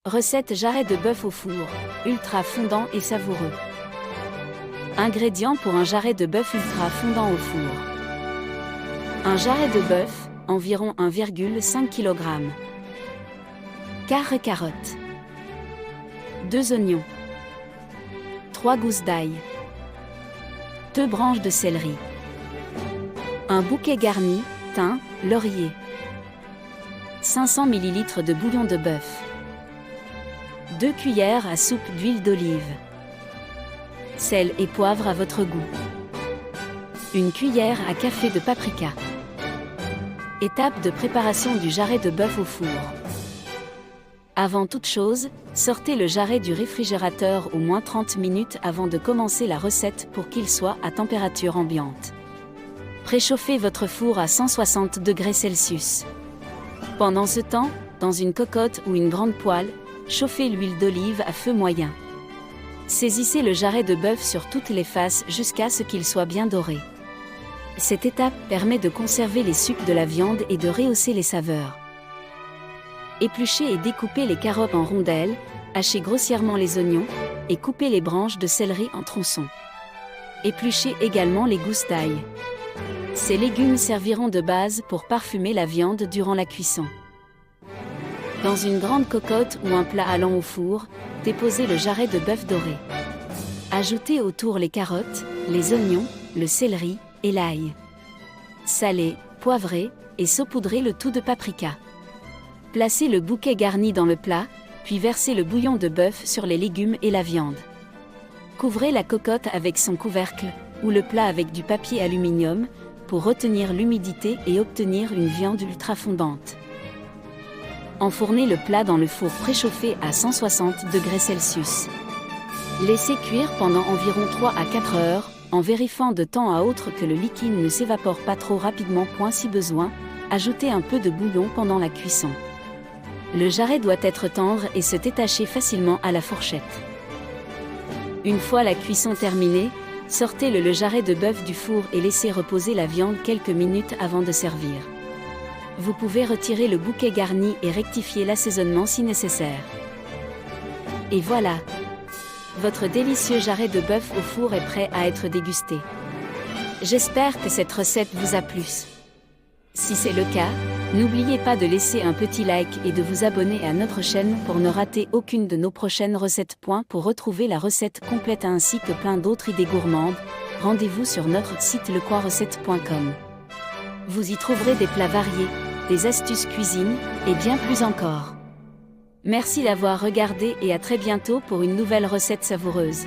Recette jarret de bœuf au four, ultra fondant et savoureux. Ingrédients pour un jarret de bœuf ultra fondant au four. Un jarret de bœuf, environ 1,5 kg. 4 carottes. 2 oignons. 3 gousses d'ail. 2 branches de céleri. Un bouquet garni, thym, laurier. 500 ml de bouillon de bœuf. 2 cuillères à soupe d'huile d'olive. Sel et poivre à votre goût. 1 cuillère à café de paprika. Étape de préparation du jarret de bœuf au four. Avant toute chose, sortez le jarret du réfrigérateur au moins 30 minutes avant de commencer la recette pour qu'il soit à température ambiante. Préchauffez votre four à 160 degrés Celsius. Pendant ce temps, dans une cocotte ou une grande poêle, chauffez l'huile d'olive à feu moyen. Saisissez le jarret de bœuf sur toutes les faces jusqu'à ce qu'il soit bien doré. Cette étape permet de conserver les sucs de la viande et de rehausser les saveurs. Épluchez et découpez les carottes en rondelles, hachez grossièrement les oignons, et coupez les branches de céleri en tronçons. Épluchez également les gousses d'ail. Ces légumes serviront de base pour parfumer la viande durant la cuisson. Dans une grande cocotte ou un plat allant au four, déposez le jarret de bœuf doré. Ajoutez autour les carottes, les oignons, le céleri et l'ail. Salez, poivrez et saupoudrez le tout de paprika. Placez le bouquet garni dans le plat, puis versez le bouillon de bœuf sur les légumes et la viande. Couvrez la cocotte avec son couvercle, ou le plat avec du papier aluminium, pour retenir l'humidité et obtenir une viande ultra fondante. Enfournez le plat dans le four préchauffé à 160 degrés Celsius. Laissez cuire pendant environ 3 à 4 heures, en vérifiant de temps à autre que le liquide ne s'évapore pas trop rapidement. Si besoin, ajoutez un peu de bouillon pendant la cuisson. Le jarret doit être tendre et se détacher facilement à la fourchette. Une fois la cuisson terminée, sortez le jarret de bœuf du four et laissez reposer la viande quelques minutes avant de servir. Vous pouvez retirer le bouquet garni et rectifier l'assaisonnement si nécessaire. Et voilà! Votre délicieux jarret de bœuf au four est prêt à être dégusté. J'espère que cette recette vous a plu. Si c'est le cas, n'oubliez pas de laisser un petit like et de vous abonner à notre chaîne pour ne rater aucune de nos prochaines recettes. Pour retrouver la recette complète ainsi que plein d'autres idées gourmandes, rendez-vous sur notre site lecroixrecette.com. Vous y trouverez des plats variés, des astuces cuisine, et bien plus encore. Merci d'avoir regardé et à très bientôt pour une nouvelle recette savoureuse.